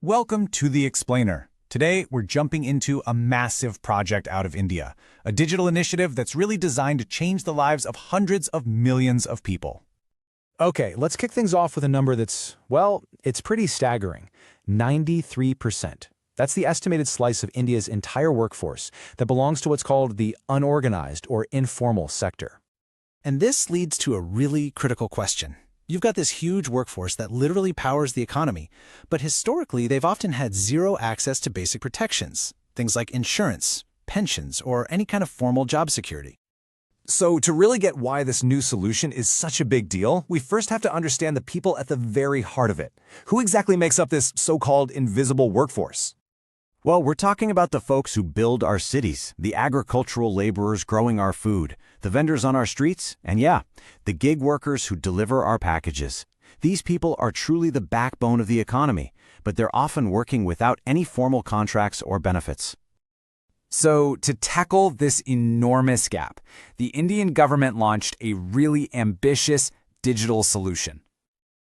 Welcome to The Explainer. Today, we're jumping into a massive project out of India, a digital initiative that's really designed to change the lives of hundreds of millions of people. Okay, let's kick things off with a number that's, well, it's pretty staggering. 93%. That's the estimated slice of India's entire workforce that belongs to what's called the unorganized or informal sector. And this leads to a really critical question. You've got this huge workforce that literally powers the economy, but historically they've often had zero access to basic protections, things like insurance, pensions, or any kind of formal job security. So to really get why this new solution is such a big deal, we first have to understand the people at the very heart of it. Who exactly makes up this so-called invisible workforce? Well, we're talking about the folks who build our cities, the agricultural laborers growing our food, the vendors on our streets, and yeah, the gig workers who deliver our packages. These people are truly the backbone of the economy, but they're often working without any formal contracts or benefits. So to tackle this enormous gap, the Indian government launched a really ambitious digital solution.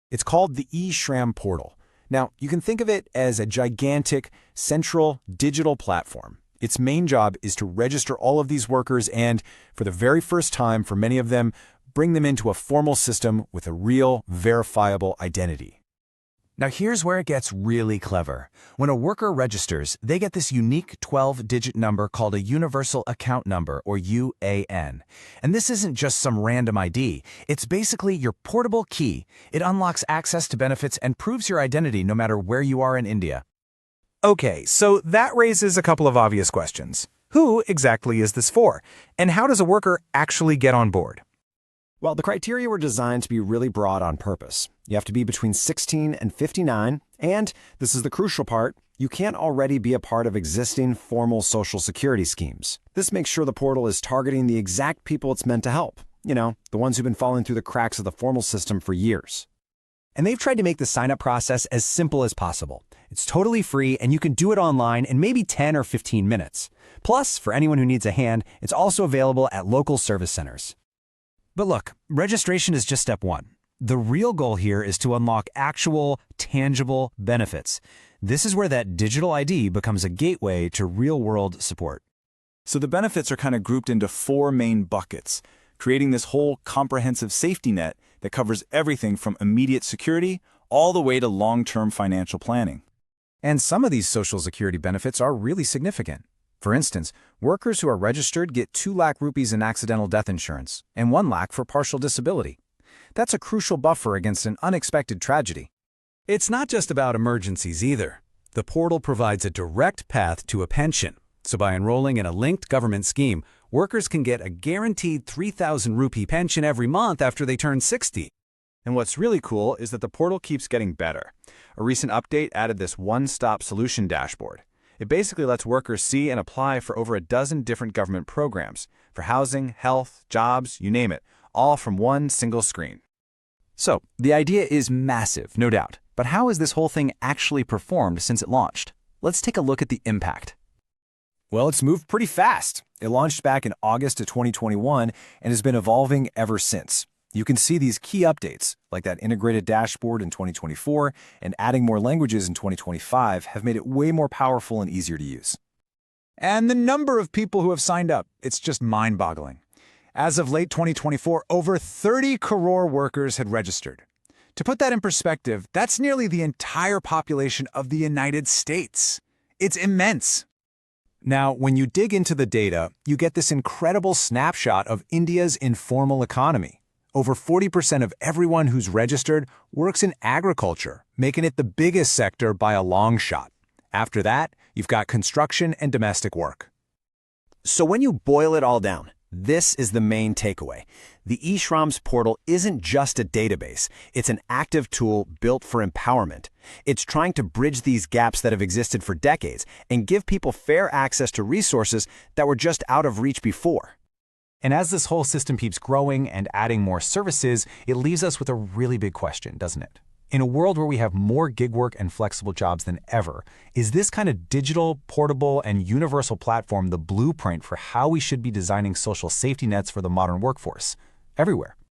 It's called the e-Shram portal. Now, you can think of it as a gigantic, central digital platform. Its main job is to register all of these workers and, for the very first time for many of them, bring them into a formal system with a real, verifiable identity. Now here's where it gets really clever. When a worker registers, they get this unique 12-digit number called a Universal Account Number, or UAN. And this isn't just some random ID. It's basically your portable key. It unlocks access to benefits and proves your identity no matter where you are in India. Okay, so that raises a couple of obvious questions. Who exactly is this for? And how does a worker actually get on board? Well, the criteria were designed to be really broad on purpose. You have to be between 16 and 59, and, this is the crucial part, you can't already be a part of existing formal social security schemes. This makes sure the portal is targeting the exact people it's meant to help. You know, the ones who've been falling through the cracks of the formal system for years. And they've tried to make the sign-up process as simple as possible. It's totally free, and you can do it online in maybe 10 or 15 minutes. Plus, for anyone who needs a hand, it's also available at local service centers. But look, registration is just step one. The real goal here is to unlock actual, tangible benefits. This is where that digital ID becomes a gateway to real-world support. So the benefits are kind of grouped into four main buckets, creating this whole comprehensive safety net that covers everything from immediate security all the way to long-term financial planning. And some of these social security benefits are really significant. For instance, workers who are registered get 2 lakh rupees in accidental death insurance and 1 lakh for partial disability. That's a crucial buffer against an unexpected tragedy. It's not just about emergencies either. The portal provides a direct path to a pension. So by enrolling in a linked government scheme, workers can get a guaranteed 3,000 rupee pension every month after they turn 60. And what's really cool is that the portal keeps getting better. A recent update added this one-stop solution dashboard. It basically lets workers see and apply for over a dozen different government programs, for housing, health, jobs, you name it, all from one single screen. So, the idea is massive, no doubt. But how has this whole thing actually performed since it launched? Let's take a look at the impact. Well, it's moved pretty fast. It launched back in August of 2021 and has been evolving ever since. You can see these key updates, like that integrated dashboard in 2024 and adding more languages in 2025, have made it way more powerful and easier to use. And the number of people who have signed up, it's just mind-boggling. As of late 2024, over 30 crore workers had registered. To put that in perspective, that's nearly the entire population of the United States. It's immense. Now, when you dig into the data, you get this incredible snapshot of India's informal economy. Over 40% of everyone who's registered works in agriculture, making it the biggest sector by a long shot. After that, you've got construction and domestic work. So when you boil it all down, this is the main takeaway. The e-Shram's portal isn't just a database. It's an active tool built for empowerment. It's trying to bridge these gaps that have existed for decades and give people fair access to resources that were just out of reach before. And as this whole system keeps growing and adding more services, it leaves us with a really big question, doesn't it? In a world where we have more gig work and flexible jobs than ever, is this kind of digital, portable, and universal platform the blueprint for how we should be designing social safety nets for the modern workforce? Everywhere.